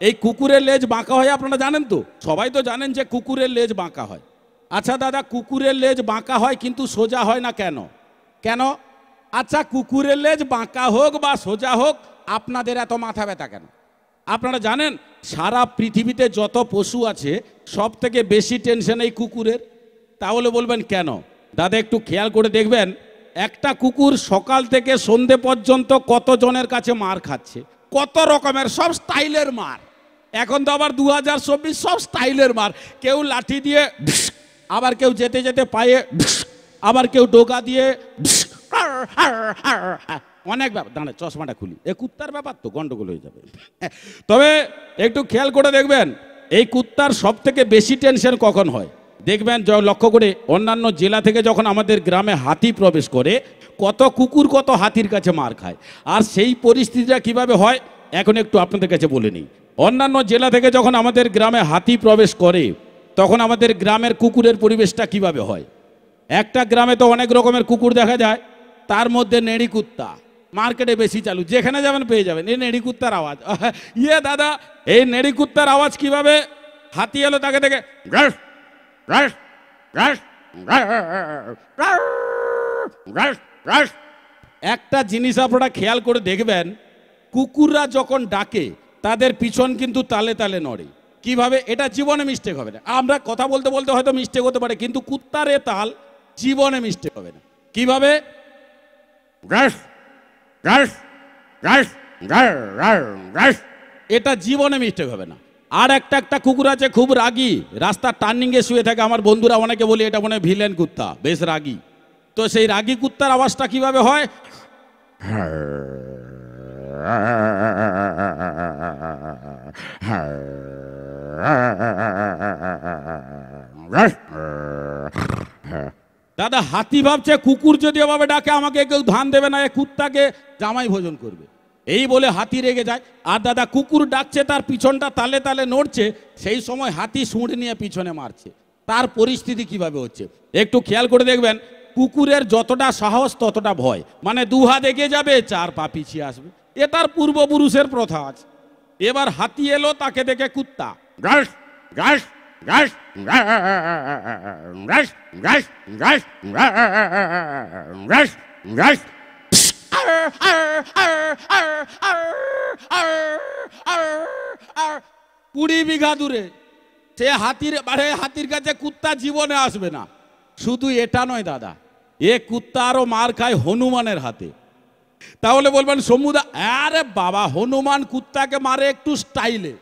এই কুকুরের লেজ বাঁকা হয় আপনারা জানেন তো? সবাই তো জানেন যে কুকুরের লেজ বাঁকা হয়। আচ্ছা দাদা, কুকুরের লেজ বাঁকা হয় কিন্তু সোজা হয় না কেন? কেন? আচ্ছা, কুকুরের লেজ বাঁকা হোক বা সোজা হোক, আপনাদের এত মাথা ব্যথা কেন? আপনারা জানেন সারা পৃথিবীতে যত পশু আছে সব থেকে বেশি টেনশন এই কুকুরের। তাহলে বলবেন কেন? দাদা একটু খেয়াল করে দেখবেন, একটা কুকুর সকাল থেকে সন্ধে পর্যন্ত কতজনের কাছে মার খাচ্ছে, কত রকমের, সব স্টাইলের মার। এখন তো আবার 2024, সব স্টাইলের মার। কেউ লাঠি দিয়ে, আবার কেউ যেতে যেতে পায়ে, আবার কেউ ডোকা দিয়ে, অনেক ব্যাপার। দাঁড়া, চশমাটা খুলি, এ কুত্তার ব্যাপার তো গন্ডগোল হয়ে যাবে। তবে একটু খেয়াল করে দেখবেন, এই কুত্তার সব থেকে বেশি টেনশন কখন হয় দেখবেন, লক্ষ্য করে অন্যান্য জেলা থেকে যখন আমাদের গ্রামে হাতি প্রবেশ করে, কত কুকুর কত হাতির কাছে মার খায়। আর সেই পরিস্থিতিটা কিভাবে হয় এখন একটু আপনাদের কাছে বলে নিই। অন্যান্য জেলা থেকে যখন আমাদের গ্রামে হাতি প্রবেশ করে, তখন আমাদের গ্রামের কুকুরের পরিবেশটা কিভাবে হয়। একটা গ্রামে তো অনেক রকমের কুকুর দেখা যায়, তার মধ্যে নেড়ি কুত্তা মার্কেটে বেশি চালু, যেখানে যাবেন পেয়ে যাবেন এই নেড়ি কুত্তার আওয়াজ। ইয়ে দাদা, এই নেড়ি কুত্তার আওয়াজ কিভাবে? হাতি এলো তাকে দেখে একটা জিনিস আপনারা খেয়াল করে দেখবেন, কুকুররা যখন ডাকে তাদের পিছন কিন্তু তালে তালে নড়ে। কিভাবে? এটা জীবনে মিস্টেক হবে না। আমরা কথা বলতে বলতে হয়তো মিস্টেক হতে পারে, কিন্তু কুত্তার এ তাল জীবনে মিস্টেক হবে না। কিভাবে? এটা জীবনে মিস্টেক হবে না। আর একটা কুকুর আছে খুব রাগী, রাস্তার টার্নিংয়ে শুয়ে থাকে। আমার বন্ধুরা অনেকে বলি এটা মনে হয় ভিলেন কুত্তা, বেশ রাগী। তো সেই রাগী কুত্তার আওয়াজটা কিভাবে হয়? দাদা, হাতি ভাবছে কুকুর যদি এভাবে ডাকে আমাকে কেউ ধান দেবে না, এ কুত্তাকে জামাই ভোজন করবে, এই বলে হাতি রেগে যায়। আর দাদা, কুকুর ডাকছে, তার পিছনটা তালে তালে নড়ছে, সেই সময় হাতি সুঁড় নিয়ে পিছনে মারছে। তার পরিস্থিতি কিভাবে হচ্ছে একটু খেয়াল করে দেখবেন। কুকুরের যতটা সাহস ততটা ভয়, মানে 2 হাত এগিয়ে যাবে, 4 পা পিছিয়ে আসবে। এ তার পূর্বপুরুষের প্রথা আছে। এবার হাতি এলো, তাকে দেখে কুত্তা গাস গাস গাস গাস গাস গাস গাস গাস 20 বিঘা দূরে সে হাতির কাছে কুত্তা জীবনে আসবে না। শুধু এটা নয় দাদা, এ কুত্তা আরো মার খায় হনুমানের হাতে। তাহলে বলবেন শম্ভুদা, আরে বাবা, হনুমান কুত্তাকে মারে একটু স্টাইলে।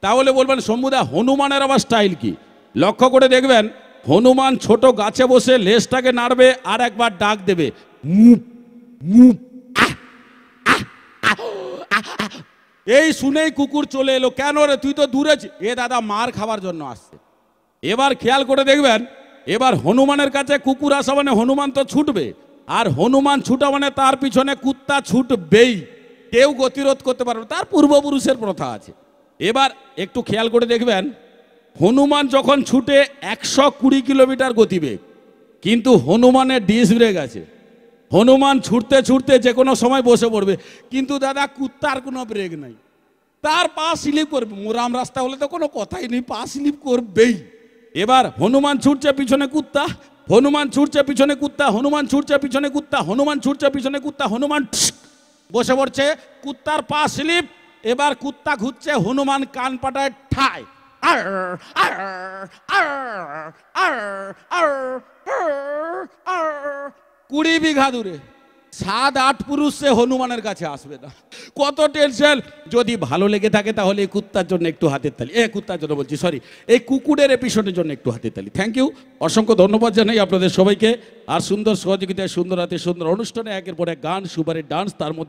তাহলে বলবেন শম্ভুদা, হনুমানের আবার স্টাইল কি? লক্ষ্য করে দেখবেন, হনুমান ছোট গাছে বসে লেজটাকে নাড়বে আর একবার ডাক দেবে, মুপ মুপ। এই শুনেই কুকুর চলে এলো। কেন রে, তুই তো দূরে? এ দাদা মার খাবার জন্য আসছে। এবার খেয়াল করে দেখবেন, এবার হনুমানের কাছে কুকুর আসা মানে হনুমান তো ছুটবে, আর হনুমান ছুটা মানে তার পিছনে কুত্তা ছুটবেই, কেউ গতিরোধ করতে পারবে, তার পূর্বপুরুষের প্রথা আছে। এবার একটু খেয়াল করে দেখবেন, হনুমান যখন ছুটে 120 কিলোমিটার গতিবেগ, কিন্তু হনুমানের ডিস্ক ব্রেক আছে। হনুমান ছুটতে ছুটতে যে কোনো সময় বসে পড়বে, কিন্তু দাদা কুত্তার কোনো ব্রেক নাই, তার পা স্লিপ করবে। মোরাম রাস্তা হলে তো কোনো কথাই নেই, পা স্লিপ করবেই। এবার হনুমান ছুটছে, পিছনে কুত্তা, হনুমান ছুটছে, পিছনে কুত্তা, হনুমান ছুটছে, পিছনে কুত্তা, হনুমান ছুটছে, পিছনে কুত্তা, হনুমান বসে পড়ছে, কুত্তার পা স্লিপ। এবার কুত্তা ঘুরছে, হনুমান কান পাটায় ঠায়। 20 বিঘা দূরে 7-8 পুরুষ সে হনুমানের কাছে আসবে না। কত টেনশন! যদি ভালো লেগে থাকে তাহলে এই কুত্তার জন্য একটু হাতের তালি, কুত্তার জন্য বলছি, সরি, এই কুকুরের এপিসোডের জন্য একটু হাতের তালি। থ্যাংক ইউ, অসংখ্য ধন্যবাদ জানাই আপনাদের সবাইকে। আর সুন্দর সহযোগিতায়, সুন্দর হাতে সুন্দর অনুষ্ঠানে একের পর এক গান, সুপারের ডান্স, তার মধ্যে